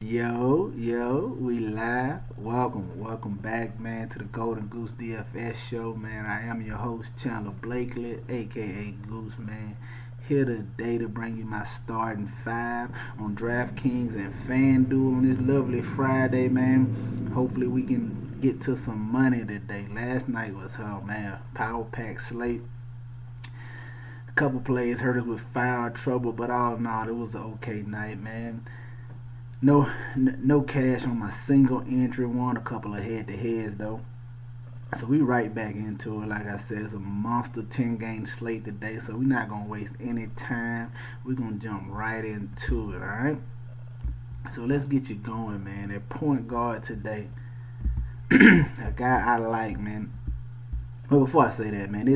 Yo, we live. Welcome back, man, to the Golden Goose DFS show, man. I am your host, Chandler Blakely, aka Goose, man. Here today to bring you my starting five on DraftKings and FanDuel on this lovely Friday, man. Hopefully, we can get to some money today. Last night was, oh man, power pack slate. A couple plays hurt us with foul trouble, but all in all, it was an okay night, man. No cash on my single entry. Won a couple of head to heads though. So we right back into it. Like I said, it's a monster 10 game slate today. So we're not gonna waste any time. We're gonna jump right into it. All right. So let's get you going, man. At point guard today, a guy I like, man. But before I say that, man,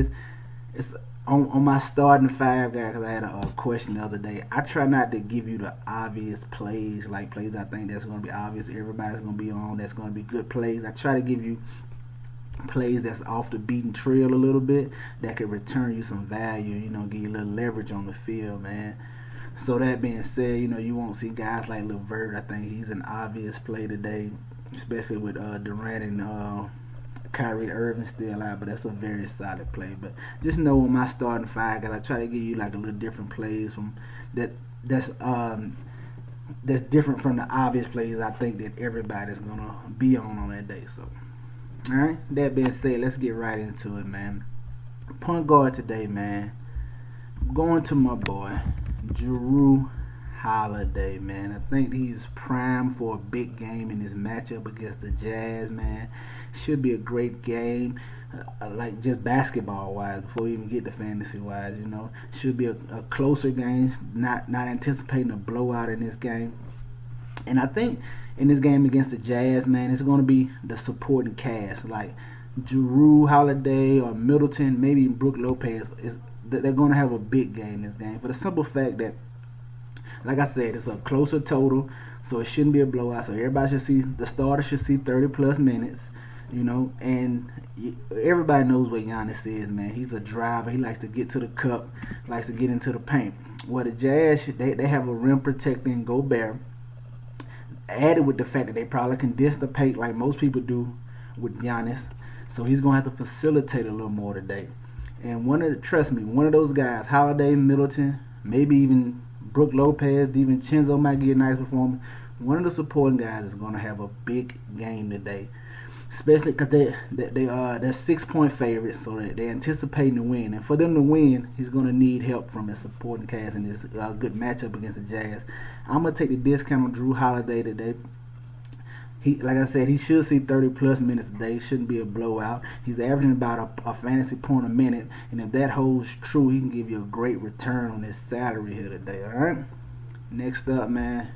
it's on my starting five guy, because I had a question the other day. I try not to give you the obvious plays, like plays I think that's going to be obvious, everybody's going to be on, that's going to be good plays. I try to give you plays that's off the beaten trail a little bit, that could return you some value, give you a little leverage on the field, man. So that being said, you won't see guys like LeVert. I think he's an obvious play today, especially with Durant and Kyrie Irving still out, but that's a very solid play. But just know when my starting five, guys, I try to give you like a little different plays from that's different from the obvious plays I think that everybody's gonna be on that day. So, all right. That being said, let's get right into it, man. Point guard today, man. Going to my boy Jrue Holiday, man. I think he's primed for a big game in this matchup against the Jazz, man. Should be a great game, like just basketball wise, before we even get to fantasy wise. Should be a closer game. Not anticipating a blowout in this game. And I think in this game against the Jazz, man, it's going to be the supporting cast, like Jrue Holiday or Middleton, maybe Brook Lopez. They're going to have a big game this game for the simple fact that, like I said, it's a closer total, so it shouldn't be a blowout. So the starter should see 30 plus minutes. And everybody knows what Giannis is, man. He's a driver. He likes to get to the cup, likes to get into the paint. Well, the Jazz, they have a rim protecting Gobert, added with the fact that they probably can dish the paint like most people do with Giannis. So he's going to have to facilitate a little more today. And trust me, one of those guys, Holiday, Middleton, maybe even Brook Lopez, DiVincenzo might get a nice performance. One of the supporting guys is going to have a big game today. Especially because they're 6-point favorites, so they're anticipating to win. And for them to win, he's going to need help from his supporting cast in this good matchup against the Jazz. I'm going to take the discount on Jrue Holiday today. Like I said, he should see 30 plus minutes today. Shouldn't be a blowout. He's averaging about a fantasy point a minute, and if that holds true, he can give you a great return on his salary here today. All right. Next up, man,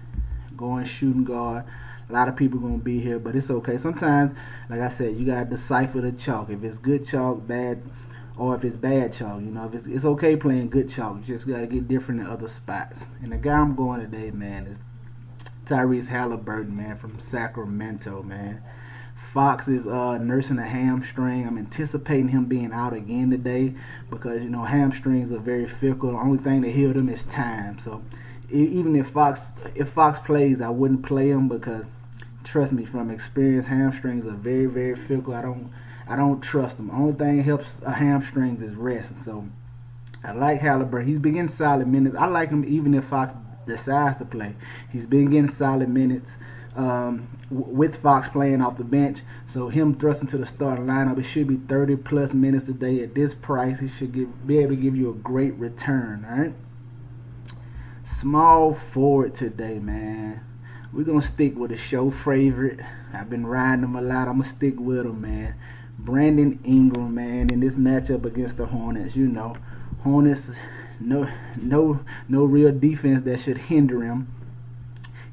going shooting guard. A lot of people gonna be here, but it's okay. Sometimes, like I said, you gotta decipher the chalk. If it's good chalk, bad, or if it's bad chalk. If it's okay playing good chalk. You just gotta get different in other spots. And the guy I'm going today, man, is Tyrese Halliburton, man, from Sacramento, man. Fox is nursing a hamstring. I'm anticipating him being out again today because hamstrings are very fickle. The only thing to heal them is time. So even if Fox plays, I wouldn't play him because, trust me, from experience, hamstrings are very, very fickle. I don't trust them. Only thing that helps hamstrings is rest. So I like Halliburton. He's been getting solid minutes. I like him even if Fox decides to play. He's been getting solid minutes with Fox playing off the bench. So him thrusting to the starting lineup, it should be 30 plus minutes today. At this price, he should be able to give you a great return. All right. Small forward today, man. We're going to stick with a show favorite. I've been riding him a lot. I'm going to stick with him, man. Brandon Ingram, man, in this matchup against the Hornets. Hornets, no real defense that should hinder him.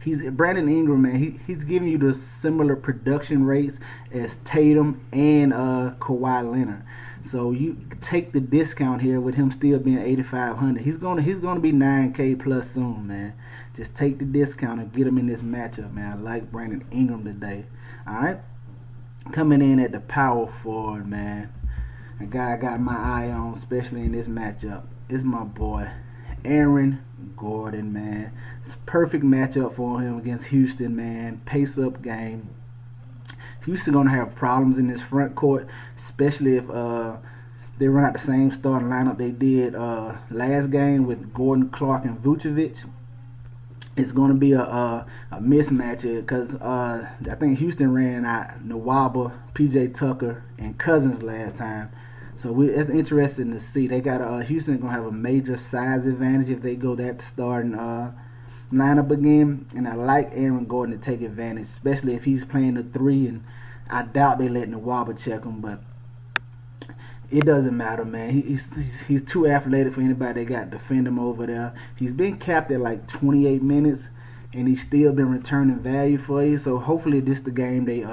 Brandon Ingram, man. He's giving you the similar production rates as Tatum and Kawhi Leonard. So you take the discount here with him still being 8,500. He's gonna be 9K plus soon, man. Just take the discount and get him in this matchup, man. I like Brandon Ingram today. All right, coming in at the power forward, man. A guy I got my eye on, especially in this matchup, is my boy Aaron Gordon, man. It's a perfect matchup for him against Houston, man. Pace up game. Houston gonna have problems in this front court, especially if they run out the same starting lineup they did last game with Gordon, Clark, and Vucevic. It's going to be a mismatch because I think Houston ran out Nwaba, PJ Tucker, and Cousins last time. So it's interesting to see. They got Houston going to have a major size advantage if they go that starting lineup again. And I like Aaron Gordon to take advantage, especially if he's playing the 3. And I doubt they let Nwaba check him, but it doesn't matter, man. He's too athletic for anybody that got to defend him over there. He's been capped at like 28 minutes, and he's still been returning value for you. So hopefully this the game they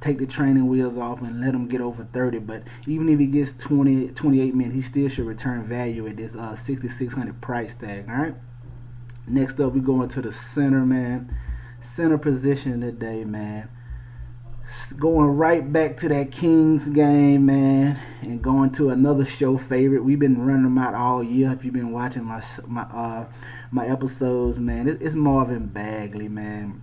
take the training wheels off and let him get over 30. But even if he gets 28 minutes, he still should return value at this $6,600 price tag. All right. Next up, we go into the center, man. Center position today, man. Going right back to that Kings game, man, and going to another show favorite. We've been running them out all year. If you've been watching my episodes, man, it's Marvin Bagley, man.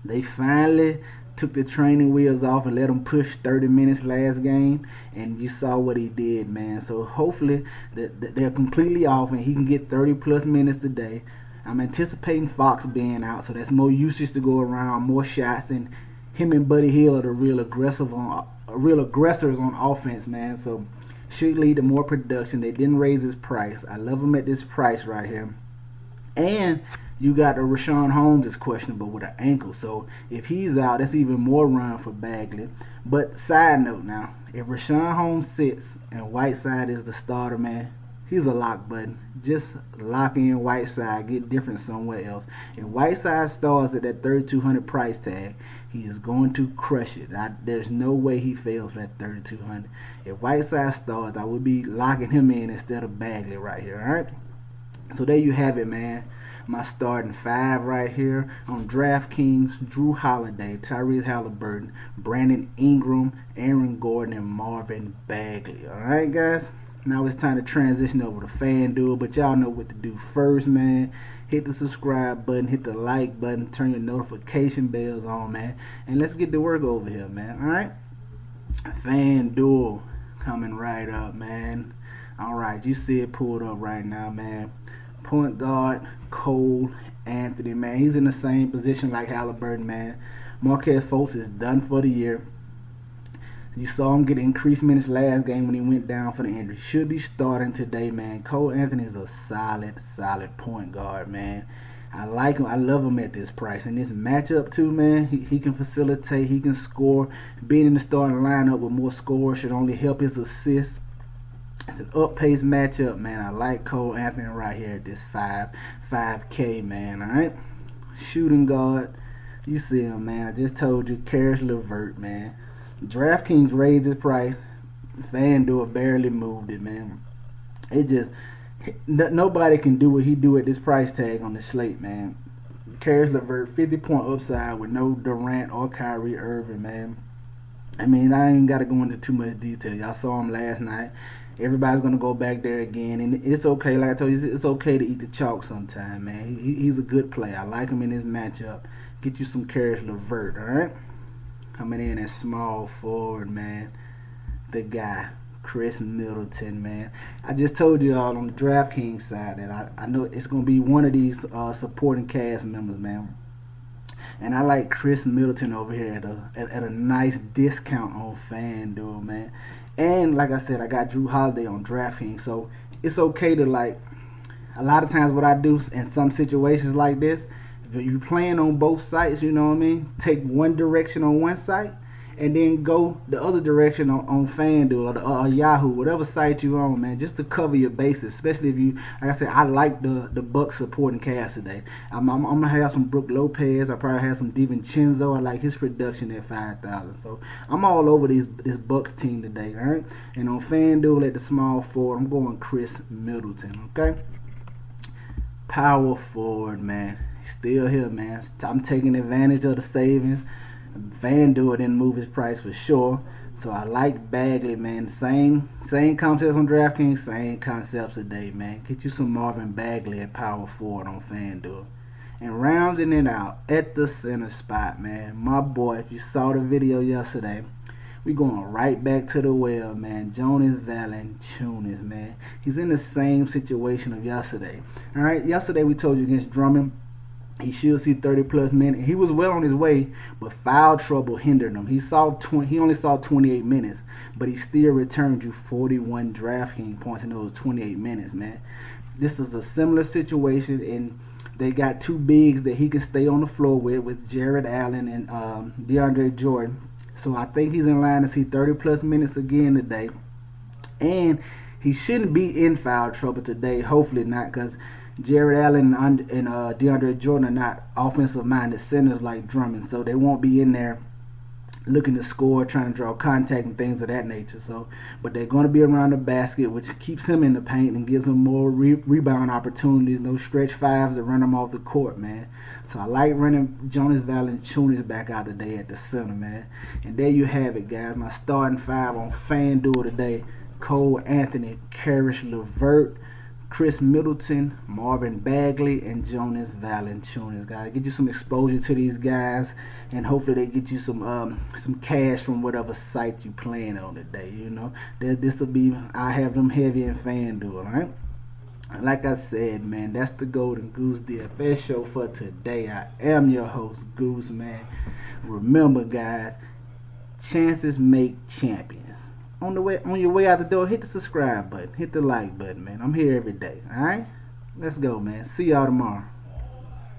They finally took the training wheels off and let him push 30 minutes last game, and you saw what he did, man. So hopefully they're completely off and he can get 30 plus minutes today. I'm anticipating Fox being out, so that's more usage to go around, more shots, and him and Buddy Hield are the real aggressors on offense, man. So should lead to more production. They didn't raise his price. I love him at this price right here. And you got the Richaun Holmes is questionable with an ankle. So if he's out, that's even more run for Bagley. But side note now, if Richaun Holmes sits and Whiteside is the starter, man, he's a lock button. Just lock in Whiteside, get different somewhere else. If Whiteside starts at that $3,200 price tag, he is going to crush it. There's no way he fails for that $3,200. If Whiteside starts, I would be locking him in instead of Bagley right here. All right. So there you have it, man. My starting 5 right here on DraftKings: Jrue Holiday, Tyrese Halliburton, Brandon Ingram, Aaron Gordon, and Marvin Bagley. All right, guys. Now it's time to transition over to FanDuel, but y'all know what to do first, man. Hit the subscribe button, hit the like button, turn your notification bells on, man. And let's get to work over here, man. All right? FanDuel coming right up, man. All right, you see it pulled up right now, man. Point guard, Cole Anthony, man. He's in the same position like Halliburton, man. Markelle Fultz is done for the year. You saw him get increased minutes last game when he went down for the injury. Should be starting today, man. Cole Anthony is a solid point guard, man. I like him. I love him at this price. And this matchup, too, man, he can facilitate. He can score. Being in the starting lineup with more scores should only help his assists. It's an up-paced matchup, man. I like Cole Anthony right here at this 5K, man, all right? Shooting guard. You see him, man. I just told you, Caris LeVert, man. DraftKings raised his price. FanDuel barely moved it, man. It just nobody can do what he do at this price tag on the slate, man. Caris LeVert, 50-point upside with no Durant or Kyrie Irving, man. I mean, I ain't got to go into too much detail. Y'all saw him last night. Everybody's going to go back there again. And it's okay. Like I told you, it's okay to eat the chalk sometime, man. He's a good player. I like him in this matchup. Get you some Caris LeVert, all right? Coming in as small forward, man. The guy, Chris Middleton, man. I just told you all on the DraftKings side that I know it's going to be one of these supporting cast members, man. And I like Chris Middleton over here at a nice discount on FanDuel, man. And like I said, I got Jrue Holiday on DraftKings. So it's okay to, like, a lot of times what I do in some situations like this, if you're playing on both sites, you know what I mean? Take one direction on one site and then go the other direction on FanDuel or Yahoo, whatever site you're on, man, just to cover your bases. Especially if you, like I said, I like the Bucks supporting cast today. I'm going to have some Brook Lopez. I probably have some DiVincenzo. I like his production at 5,000. So I'm all over this Bucks team today, all right? And on FanDuel at the small forward, I'm going Chris Middleton, okay? Power forward, man. Still here, man. I'm taking advantage of the savings. FanDuel didn't move his price for sure. So I like Bagley, man. Same concepts on DraftKings, same concepts today, man. Get you some Marvin Bagley at power forward on FanDuel. And rounding it out at the center spot, man. My boy, if you saw the video yesterday, we going right back to the well, man. Jonas Valanciunas, man. He's in the same situation of yesterday. All right, yesterday we told you against Drummond, he should see 30-plus minutes. He was well on his way, but foul trouble hindered him. He only saw 28 minutes, but he still returned you 41 DraftKings points in those 28 minutes, man. This is a similar situation, and they got two bigs that he can stay on the floor with Jared Allen and DeAndre Jordan. So I think he's in line to see 30-plus minutes again today. And he shouldn't be in foul trouble today. Hopefully not, because Jared Allen and DeAndre Jordan are not offensive-minded centers like Drummond. So they won't be in there looking to score, trying to draw contact and things of that nature. So, but they're going to be around the basket, which keeps him in the paint and gives him more rebound opportunities. No stretch fives that run him off the court, man. So I like running Jonas Valanciunas back out today at the center, man. And there you have it, guys. My starting five on FanDuel today: Cole Anthony, Caris LeVert, Chris Middleton, Marvin Bagley, and Jonas Valanciunas, guys. Get you some exposure to these guys, and hopefully they get you some cash from whatever site you playing on today. You know, this will be, I have them heavy in FanDuel, all right? Like I said, man, that's the Golden Goose DFS show for today. I am your host, Goose, man. Remember, guys, chances make champions. On your way out the door, hit the subscribe button, hit the like button, man. I'm here every day, all right? Let's go, man. See y'all tomorrow.